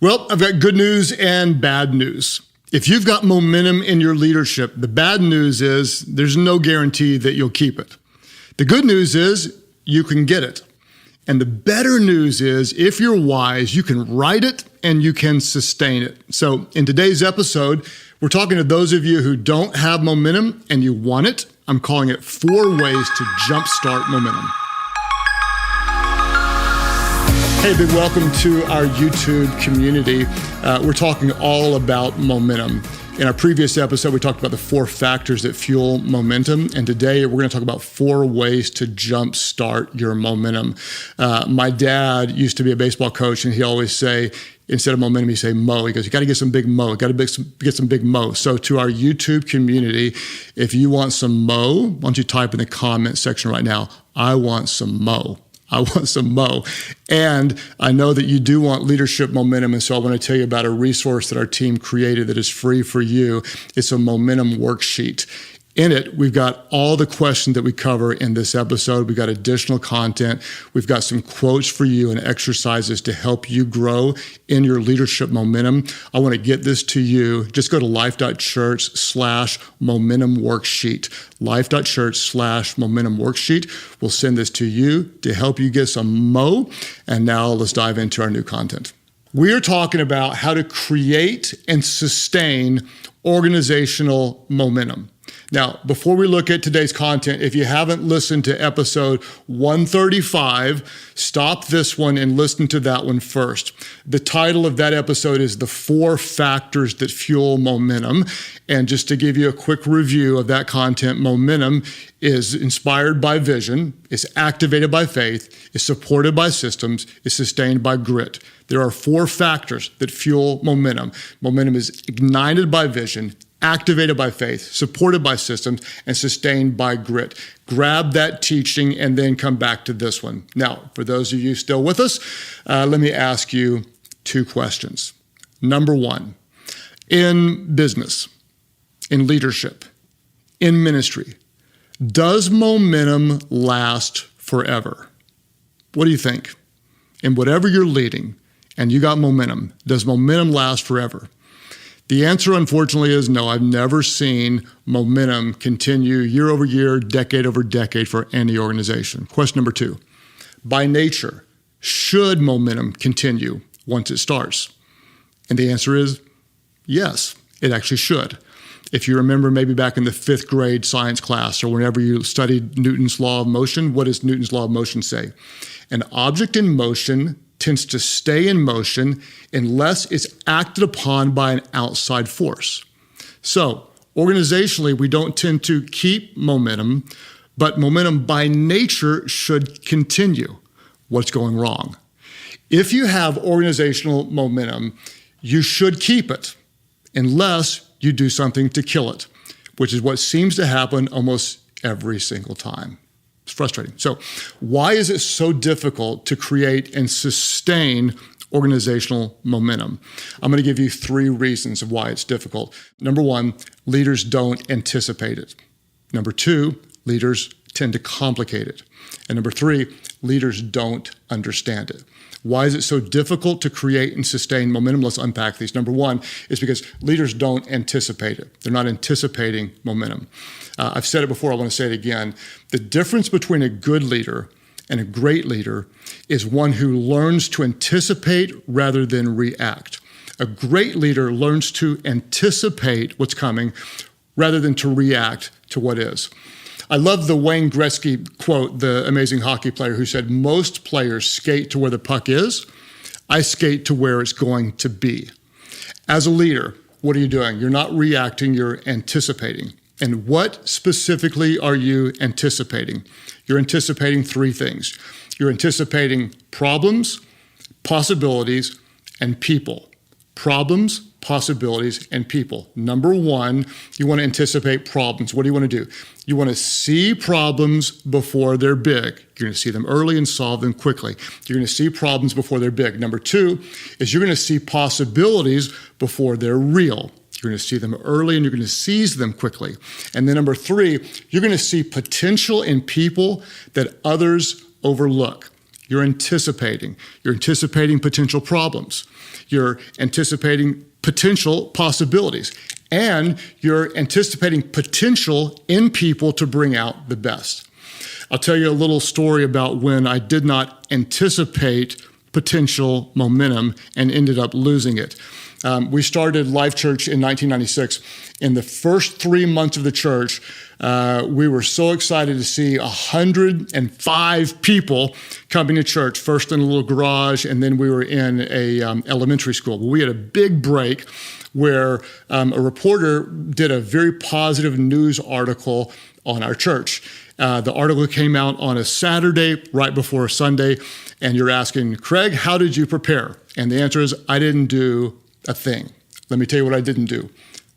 Well, I've got good news and bad news. If you've got momentum in your leadership, the bad news is there's no guarantee that you'll keep it. The good news is you can get it. And the better news is if you're wise, you can write it and you can sustain it. So in today's episode, we're talking to those of you who don't have momentum and you want it. I'm calling it 4 ways to jumpstart momentum. Hey, big welcome to our YouTube community. We're talking all about momentum. In our previous episode, we talked about the 4 factors that fuel momentum. And today we're going to talk about 4 ways to jumpstart your momentum. My dad used to be a baseball coach, and he always say, instead of momentum, he'd say mo. He goes, you got to get some big mo. Got to get some big mo. So to our YouTube community, if you want some mo, why don't you type in the comment section right now, I want some mo. I want some mo. And I know that you do want leadership momentum. And so I want to tell you about a resource that our team created that is free for you. It's a momentum worksheet. In it, we've got all the questions that we cover in this episode. We've got additional content. We've got some quotes for you and exercises to help you grow in your leadership momentum. I want to get this to you. Just go to life.church/momentum worksheet. Life.church/momentum worksheet. We'll send this to you to help you get some mo. And now let's dive into our new content. We are talking about how to create and sustain organizational momentum. Now, before we look at today's content, if you haven't listened to episode 135, stop this one and listen to that one first. The title of that episode is The 4 Factors That Fuel Momentum. And just to give you a quick review of that content, momentum is inspired by vision, is activated by faith, is supported by systems, is sustained by grit. There are 4 factors that fuel momentum. Momentum is ignited by vision, activated by faith, supported by systems, and sustained by grit. Grab that teaching and then come back to this one. Now, for those of you still with us, let me ask you 2 questions. Number 1, in business, in leadership, in ministry, does momentum last forever? What do you think? In whatever you're leading and you got momentum, does momentum last forever? The answer, unfortunately, is no. I've never seen momentum continue year over year, decade over decade for any organization. Question number 2, by nature, should momentum continue once it starts? And the answer is yes, it actually should. If you remember maybe back in the 5th grade science class or whenever you studied Newton's law of motion, what does Newton's law of motion say? An object in motion tends to stay in motion unless it's acted upon by an outside force. So organizationally, we don't tend to keep momentum, but momentum by nature should continue. What's going wrong? If you have organizational momentum, you should keep it unless you do something to kill it, which is what seems to happen almost every single time. It's frustrating. So why is it so difficult to create and sustain organizational momentum? I'm going to give you 3 reasons of why it's difficult. Number 1, leaders don't anticipate it. Number 2, leaders tend to complicate it. And number 3, leaders don't understand it. Why is it so difficult to create and sustain momentum? Let's unpack these. Number 1 is because leaders don't anticipate it. They're not anticipating momentum. I've said it before, I want to say it again. The difference between a good leader and a great leader is one who learns to anticipate rather than react. A great leader learns to anticipate what's coming rather than to react to what is. I love the Wayne Gretzky quote, the amazing hockey player who said, most players skate to where the puck is. I skate to where it's going to be. As a leader, what are you doing? You're not reacting, you're anticipating. And what specifically are you anticipating? You're anticipating 3 things. You're anticipating problems, possibilities, and people. Problems, possibilities, and people. Number 1, you want to anticipate problems. What do you want to do? You want to see problems before they're big. You're going to see them early and solve them quickly. You're going to see problems before they're big. Number 2 is you're going to see possibilities before they're real. You're going to see them early and you're going to seize them quickly. And then number 3, you're going to see potential in people that others overlook. You're anticipating. You're anticipating potential problems. You're anticipating potential possibilities. And you're anticipating potential in people to bring out the best. I'll tell you a little story about when I did not anticipate potential momentum and ended up losing it. We started Life Church in 1996. In the first 3 months of the church, we were so excited to see 105 people coming to church, first in a little garage, and then we were in a elementary school. Well, we had a big break where a reporter did a very positive news article on our church. The article came out on a Saturday right before a Sunday, and you're asking, Craig, how did you prepare? And the answer is, I didn't do a thing. Let me tell you what I didn't do.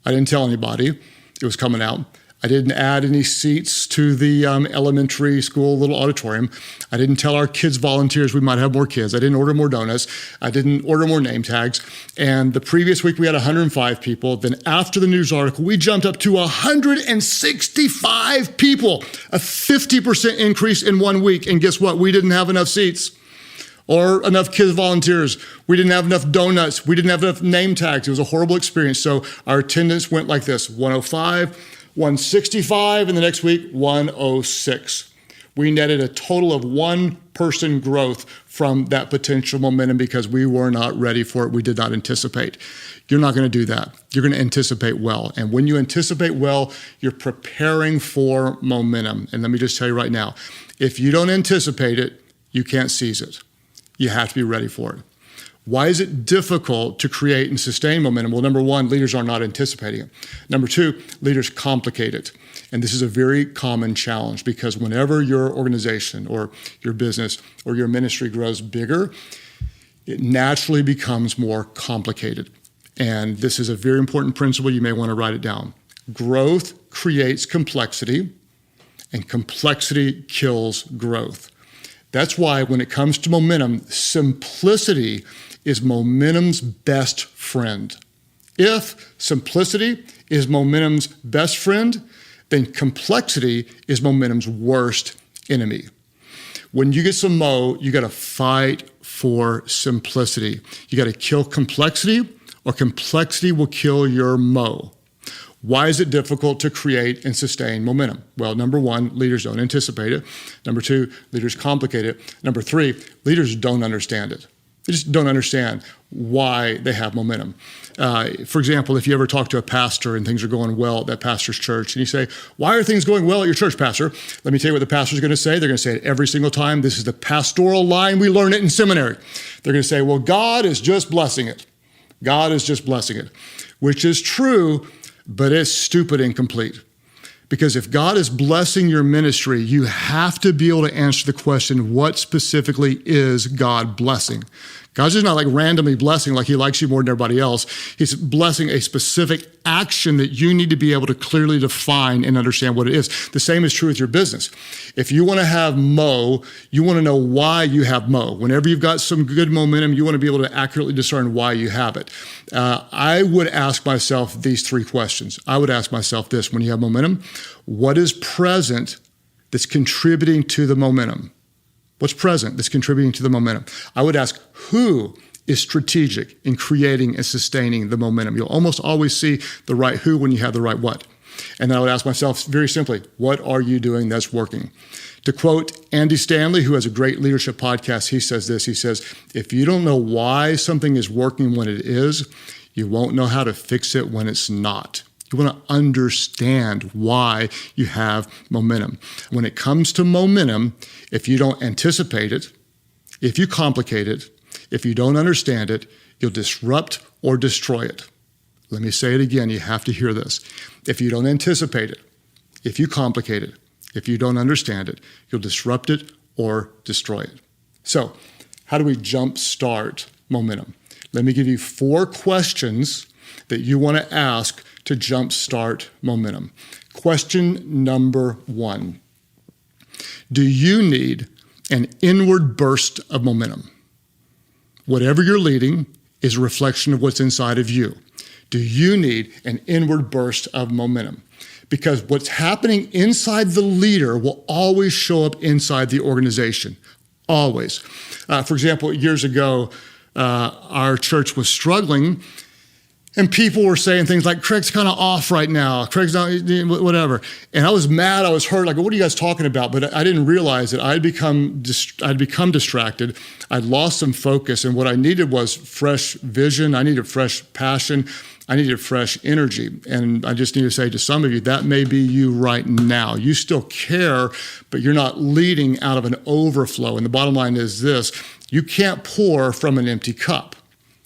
I didn't tell anybody it was coming out. I didn't add any seats to the elementary school little auditorium. I didn't tell our kids volunteers we might have more kids. I didn't order more donuts. I didn't order more name tags. And the previous week we had 105 people. Then after the news article, we jumped up to 165 people, a 50% increase in 1 week. And guess what? We didn't have enough seats or enough kids volunteers. We didn't have enough donuts. We didn't have enough name tags. It was a horrible experience. So our attendance went like this: 105, 165, and the next week, 106. We netted a total of 1 person growth from that potential momentum because we were not ready for it. We did not anticipate. You're not going to do that. You're going to anticipate well. And when you anticipate well, you're preparing for momentum. And let me just tell you right now, if you don't anticipate it, you can't seize it. You have to be ready for it. Why is it difficult to create and sustain momentum? Well, number one, leaders are not anticipating it. Number two, leaders complicate it. And this is a very common challenge because whenever your organization or your business or your ministry grows bigger, it naturally becomes more complicated. And this is a very important principle. You may want to write it down. Growth creates complexity, and complexity kills growth. That's why when it comes to momentum, simplicity is momentum's best friend. If simplicity is momentum's best friend, then complexity is momentum's worst enemy. When you get some mo, you got to fight for simplicity. You got to kill complexity, or complexity will kill your mo. Why is it difficult to create and sustain momentum? Well, number one, leaders don't anticipate it. Number two, leaders complicate it. Number three, leaders don't understand it. They just don't understand why they have momentum. For example, if you ever talk to a pastor and things are going well at that pastor's church, and you say, why are things going well at your church, pastor? Let me tell you what the pastor's going to say. They're going to say it every single time. This is the pastoral line. We learn it in seminary. They're going to say, well, God is just blessing it. God is just blessing it, which is true, but it's stupid and incomplete. Because if God is blessing your ministry, you have to be able to answer the question, what specifically is God blessing? God's just not like randomly blessing like he likes you more than everybody else. He's blessing a specific action that you need to be able to clearly define and understand what it is. The same is true with your business. If you want to have mo, you want to know why you have mo. Whenever you've got some good momentum, you want to be able to accurately discern why you have it. I would ask myself these 3 questions. I would ask myself this: when you have momentum, what is present that's contributing to the momentum? What's present that's contributing to the momentum? I would ask, who is strategic in creating and sustaining the momentum? You'll almost always see the right who when you have the right what. And then I would ask myself very simply, what are you doing that's working? To quote Andy Stanley, who has a great leadership podcast, he says this. He says, if you don't know why something is working when it is, you won't know how to fix it when it's not. You want to understand why you have momentum. When it comes to momentum, if you don't anticipate it, if you complicate it, if you don't understand it, you'll disrupt or destroy it. Let me say it again. You have to hear this. If you don't anticipate it, if you complicate it, if you don't understand it, you'll disrupt it or destroy it. So, how do we jumpstart momentum? Let me give you 4 questions that you want to ask to jumpstart momentum. Question number 1. Do you need an inward burst of momentum? Whatever you're leading is a reflection of what's inside of you. Do you need an inward burst of momentum? Because what's happening inside the leader will always show up inside the organization. Always. For example, years ago, our church was struggling, and people were saying things like, Craig's kind of off right now. Craig's not, whatever. And I was mad. I was hurt. Like, what are you guys talking about? But I didn't realize that I'd become distracted. I'd lost some focus. And what I needed was fresh vision. I needed fresh passion. I needed fresh energy. And I just need to say to some of you, that may be you right now. You still care, but you're not leading out of an overflow. And the bottom line is this: you can't pour from an empty cup.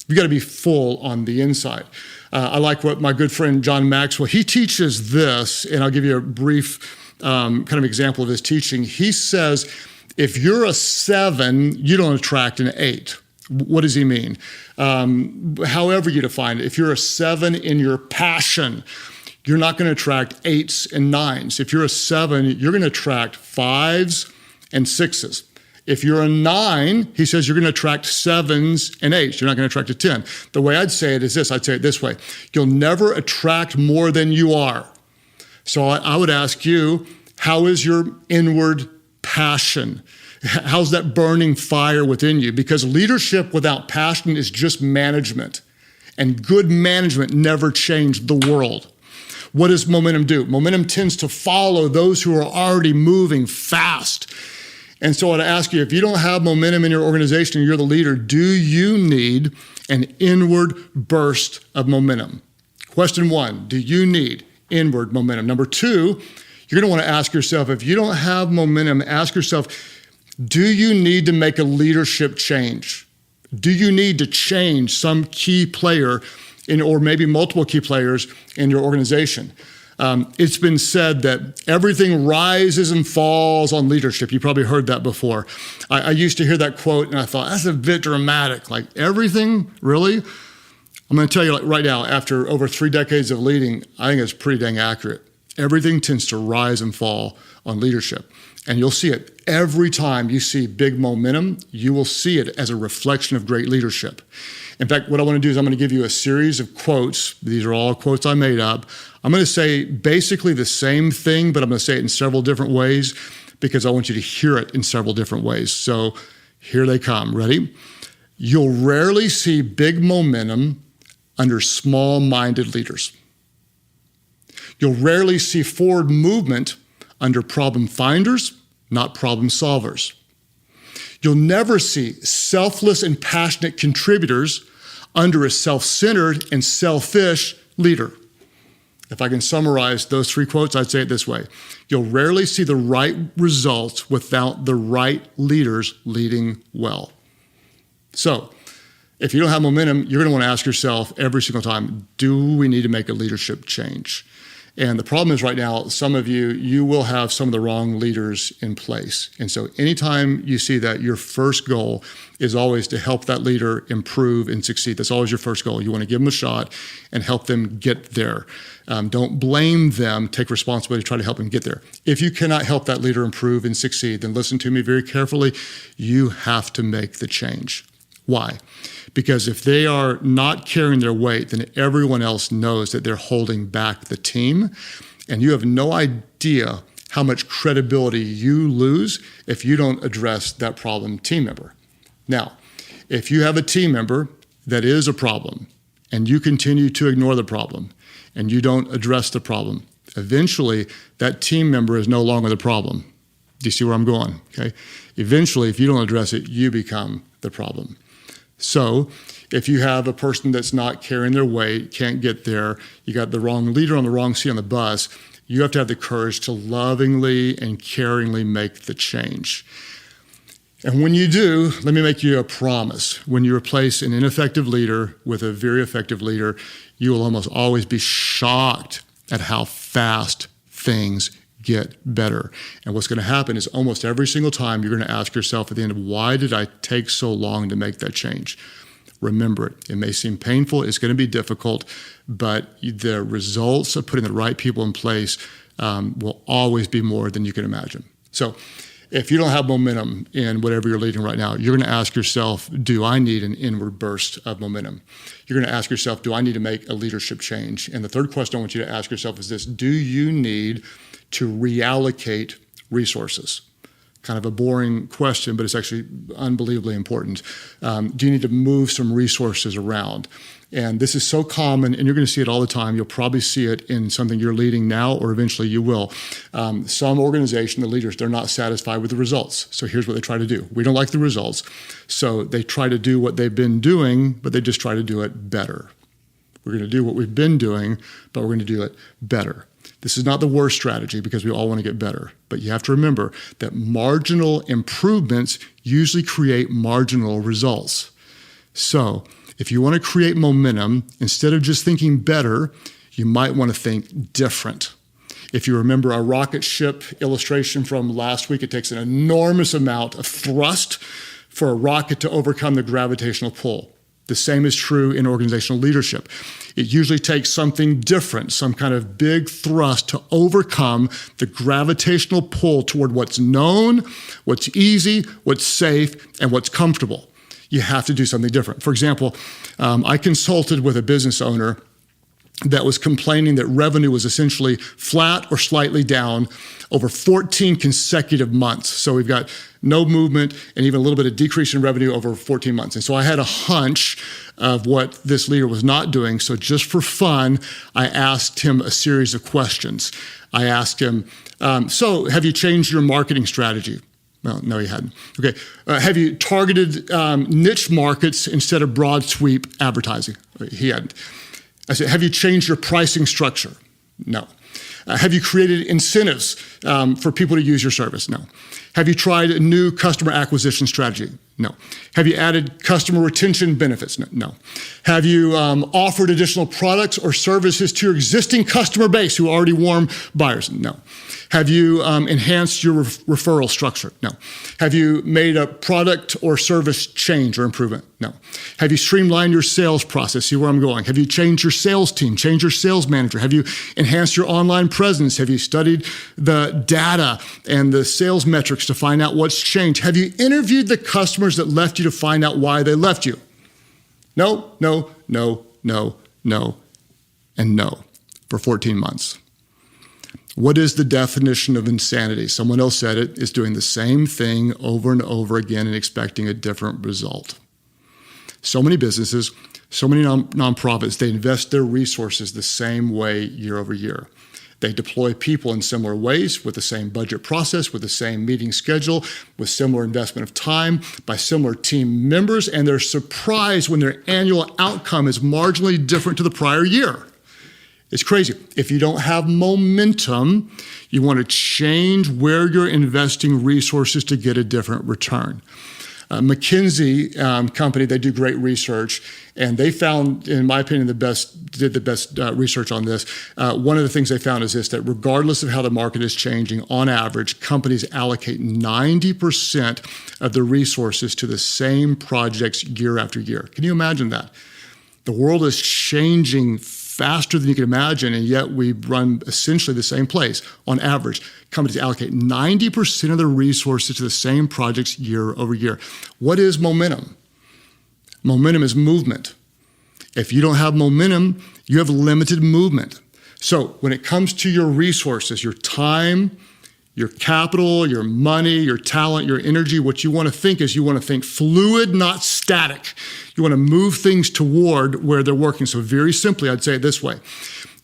You got to be full on the inside. I like what my good friend John Maxwell, he teaches this, and I'll give you a brief kind of example of his teaching. He says, if you're a 7, you don't attract an 8. What does he mean? However you define it, if you're a 7 in your passion, you're not going to attract 8s and 9s. If you're a 7, you're going to attract 5s and 6s. If you're a 9, he says you're going to attract 7s and 8s. You're not going to attract a 10. The way I'd say it is this. I'd say it this way. You'll never attract more than you are. So I would ask you, how is your inward passion? How's that burning fire within you? Because leadership without passion is just management. And good management never changed the world. What does momentum do? Momentum tends to follow those who are already moving fast. And so I'd ask you, if you don't have momentum in your organization and you're the leader, do you need an inward burst of momentum? Question 1, do you need inward momentum? Number 2, you're going to want to ask yourself, if you don't have momentum, ask yourself, do you need to make a leadership change? Do you need to change some key player or maybe multiple key players in your organization? It's been said that everything rises and falls on leadership. You probably heard that before. I used to hear that quote, and I thought, that's a bit dramatic. Like, everything, really? I'm going to tell you right now, after over 3 decades of leading, I think it's pretty dang accurate. Everything tends to rise and fall on leadership. And you'll see it every time you see big momentum, you will see it as a reflection of great leadership. In fact, what I want to do is I'm going to give you a series of quotes. These are all quotes I made up. I'm going to say basically the same thing, but I'm going to say it in several different ways because I want you to hear it in several different ways. So here they come. Ready? You'll rarely see big momentum under small-minded leaders. You'll rarely see forward movement under problem finders, not problem solvers. You'll never see selfless and passionate contributors under a self-centered and selfish leader. If I can summarize those 3 quotes, I'd say it this way. You'll rarely see the right results without the right leaders leading well. So, if you don't have momentum, you're going to want to ask yourself every single time, do we need to make a leadership change? And the problem is right now, some of you will have some of the wrong leaders in place. And so anytime you see that, your first goal is always to help that leader improve and succeed. That's always your first goal. You want to give them a shot and help them get there. Don't blame them. Take responsibility to try to help them get there. If you cannot help that leader improve and succeed, then listen to me very carefully. You have to make the change. Why? Because if they are not carrying their weight, then everyone else knows that they're holding back the team. And you have no idea how much credibility you lose if you don't address that problem team member. Now, if you have a team member that is a problem and you continue to ignore the problem and you don't address the problem, eventually that team member is no longer the problem. Do you see where I'm going? Okay. Eventually, if you don't address it, you become the problem. So if you have a person that's not carrying their weight, can't get there, you got the wrong leader on the wrong seat on the bus, you have to have the courage to lovingly and caringly make the change. And when you do, let me make you a promise. When you replace an ineffective leader with a very effective leader, you will almost always be shocked at how fast things get better. And what's going to happen is almost every single time you're going to ask yourself at the end of, why did I take so long to make that change? Remember it. It may seem painful. It's going to be difficult, but the results of putting the right people in place will always be more than you can imagine. So if you don't have momentum in whatever you're leading right now, you're going to ask yourself, do I need an inward burst of momentum? You're going to ask yourself, do I need to make a leadership change? And the third question I want you to ask yourself is this: do you need to reallocate resources? Kind of a boring question, but it's actually unbelievably important. Do you need to move some resources around? And this is so common, and you're going to see it all the time. You'll probably see it in something you're leading now, or eventually you will. Some organization, the leaders, they're not satisfied with the results. So here's what they try to do. We don't like the results. So they try to do what they've been doing, but they just try to do it better. We're going to do what we've been doing, but we're going to do it better. This is not the worst strategy because we all want to get better. But you have to remember that marginal improvements usually create marginal results. So if you want to create momentum, instead of just thinking better, you might want to think different. If you remember our rocket ship illustration from last week, it takes an enormous amount of thrust for a rocket to overcome the gravitational pull. The same is true in organizational leadership. It usually takes something different, some kind of big thrust to overcome the gravitational pull toward what's known, what's easy, what's safe, and what's comfortable. You have to do something different. For example, I consulted with a business owner that was complaining that revenue was essentially flat or slightly down over 14 consecutive months. So we've got no movement and even a little bit of decrease in revenue over 14 months. And so I had a hunch of what this leader was not doing. So just for fun, I asked him a series of questions. I asked him, so have you changed your marketing strategy? Well, no, he hadn't. Okay. Have you targeted niche markets instead of broad sweep advertising? He hadn't. I said, have you changed your pricing structure? No. Have you created incentives for people to use your service? No. Have you tried a new customer acquisition strategy? No. Have you added customer retention benefits? No. Have you offered additional products or services to your existing customer base who are already warm buyers? No. Have you enhanced your referral structure? No. Have you made a product or service change or improvement? No. Have you streamlined your sales process? See where I'm going. Have you changed your sales team, changed your sales manager? Have you enhanced your online presence? Have you studied the data and the sales metrics to find out what's changed? Have you interviewed the customers that left you to find out why they left you? No, no, no, no, no, and no for 14 months. What is the definition of insanity? Someone else said it, is doing the same thing over and over again and expecting a different result. So many businesses, so many nonprofits, they invest their resources the same way year over year. They deploy people in similar ways with the same budget process, with the same meeting schedule, with similar investment of time by similar team members, and they're surprised when their annual outcome is marginally different to the prior year. It's crazy. If you don't have momentum, you want to change where you're investing resources to get a different return. McKinsey company, they do great research, and they found, in my opinion, did the best research on this. One of the things they found is this, that regardless of how the market is changing, on average, companies allocate 90% of the resources to the same projects year after year. Can you imagine that? The world is changing faster than you can imagine, and yet we run essentially the same place. On average, companies allocate 90% of their resources to the same projects year over year. What is momentum? Momentum is movement. If you don't have momentum, you have limited movement. So when it comes to your resources, your time, your capital, your money, your talent, your energy, what you want to think is you want to think fluid, not static. You want to move things toward where they're working. So very simply, I'd say it this way.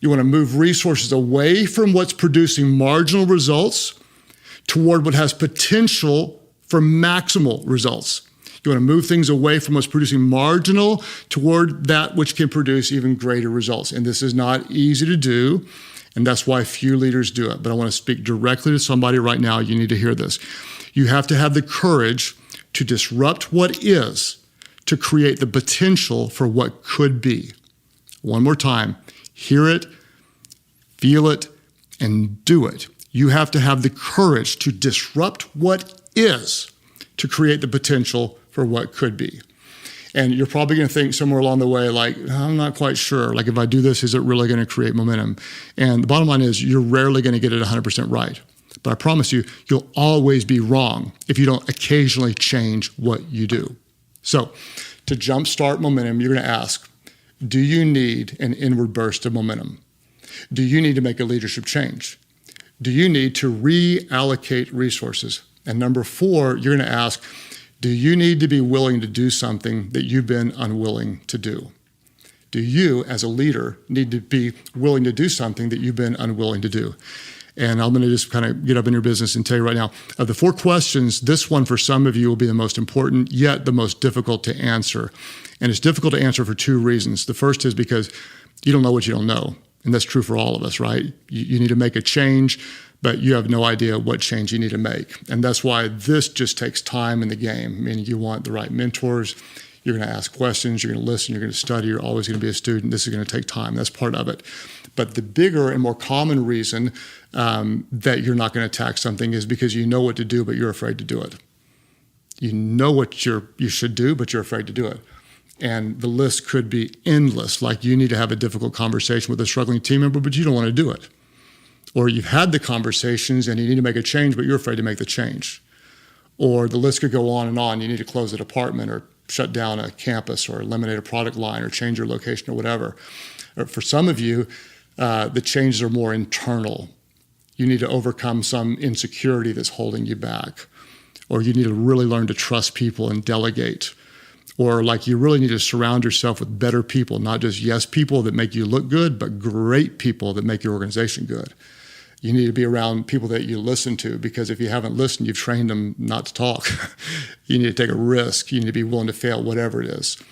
You want to move resources away from what's producing marginal results toward what has potential for maximal results. You want to move things away from what's producing marginal toward that which can produce even greater results. And this is not easy to do. And that's why few leaders do it. But I want to speak directly to somebody right now. You need to hear this. You have to have the courage to disrupt what is to create the potential for what could be. One more time, hear it, feel it, and do it. You have to have the courage to disrupt what is to create the potential for what could be. And you're probably going to think somewhere along the way, like, I'm not quite sure. Like, if I do this, is it really going to create momentum? And the bottom line is you're rarely going to get it 100% right. But I promise you, you'll always be wrong if you don't occasionally change what you do. So to jumpstart momentum, you're going to ask, do you need an inward burst of momentum? Do you need to make a leadership change? Do you need to reallocate resources? And number 4, you're going to ask, do you need to be willing to do something that you've been unwilling to do? Do you, as a leader, need to be willing to do something that you've been unwilling to do? And I'm going to just kind of get up in your business and tell you right now, of the 4 questions, this one for some of you will be the most important, yet the most difficult to answer. And it's difficult to answer for 2 reasons. The first is because you don't know what you don't know. And that's true for all of us, right? You need to make a change, but you have no idea what change you need to make. And that's why this just takes time in the game, meaning you want the right mentors. You're going to ask questions, you're going to listen, you're going to study, you're always going to be a student. This is going to take time. That's part of it. But the bigger and more common reason that you're not going to attack something is because you know what to do, but you're afraid to do it. You know what you should do, but you're afraid to do it. And the list could be endless. Like you need to have a difficult conversation with a struggling team member, but you don't want to do it. Or you've had the conversations and you need to make a change, but you're afraid to make the change. Or the list could go on and on. You need to close a department or shut down a campus or eliminate a product line or change your location or whatever. Or for some of you, the changes are more internal. You need to overcome some insecurity that's holding you back. Or you need to really learn to trust people and delegate. Or like you really need to surround yourself with better people, not just yes people that make you look good, but great people that make your organization good. You need to be around people that you listen to, because if you haven't listened, you've trained them not to talk. You need to take a risk. You need to be willing to fail, whatever it is.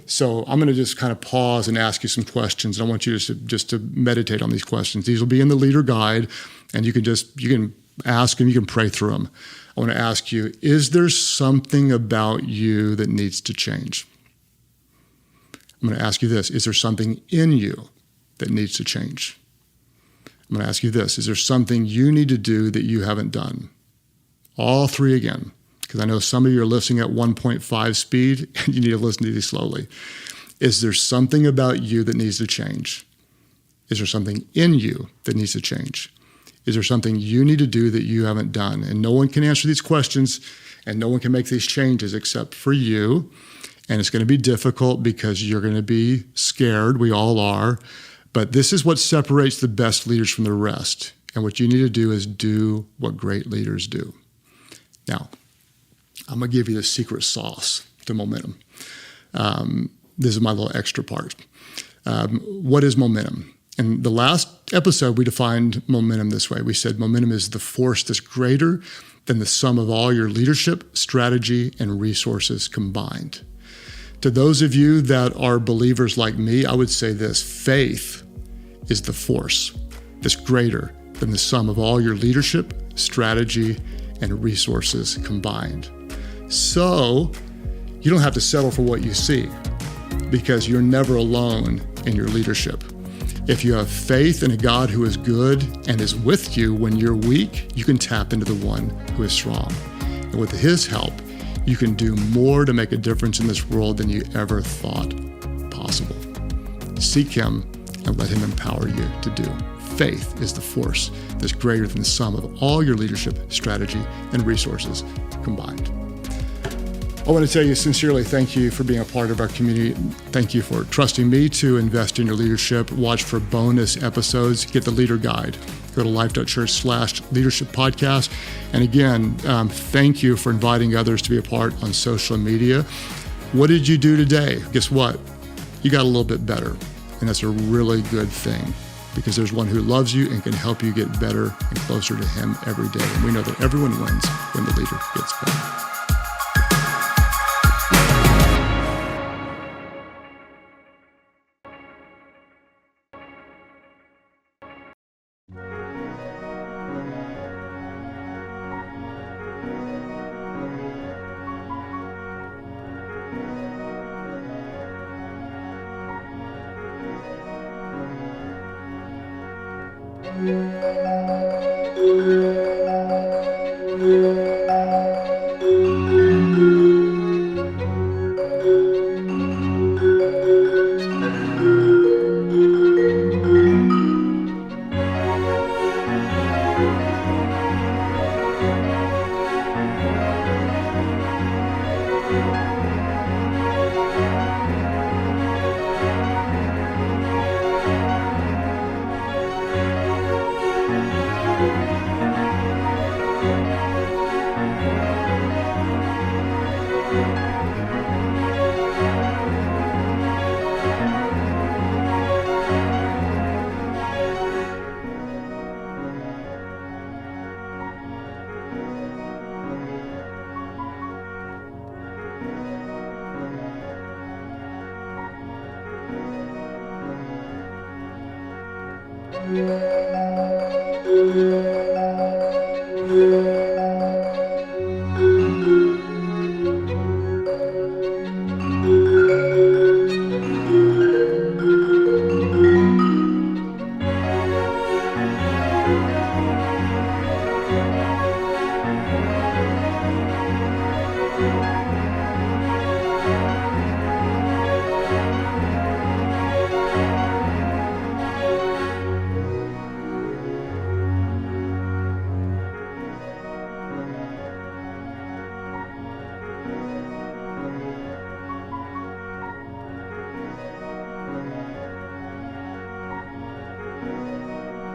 So I'm going to just kind of pause and ask you some questions. I want you just to meditate on these questions. These will be in the leader guide, and you can ask them, you can pray through them. I want to ask you, is there something about you that needs to change? I'm going to ask you this, is there something in you that needs to change? I'm going to ask you this, is there something you need to do that you haven't done? All 3 again, because I know some of you are listening at 1.5 speed, and you need to listen to these slowly. Is there something about you that needs to change? Is there something in you that needs to change? Is there something you need to do that you haven't done? And no one can answer these questions, and no one can make these changes except for you. And it's going to be difficult because you're going to be scared. We all are. But this is what separates the best leaders from the rest. And what you need to do is do what great leaders do. Now, I'm going to give you the secret sauce to momentum. This is my little extra part. What is momentum? In the last episode, we defined momentum this way. We said momentum is the force that's greater than the sum of all your leadership, strategy, and resources combined. To those of you that are believers like me, I would say this: faith is the force that's greater than the sum of all your leadership, strategy, and resources combined. So you don't have to settle for what you see, because you're never alone in your leadership. If you have faith in a God who is good and is with you when you're weak, you can tap into the one who is strong. And with his help, you can do more to make a difference in this world than you ever thought possible. Seek him and let him empower you to do. Faith is the force that's greater than the sum of all your leadership, strategy, and resources combined. I want to tell you sincerely, thank you for being a part of our community. Thank you for trusting me to invest in your leadership. Watch for bonus episodes. Get the leader guide. Go to life.church/leadership podcast. And again, thank you for inviting others to be a part on social media. What did you do today? Guess what? You got a little bit better. And that's a really good thing, because there's one who loves you and can help you get better and closer to him every day. And we know that everyone wins when the leader gets better.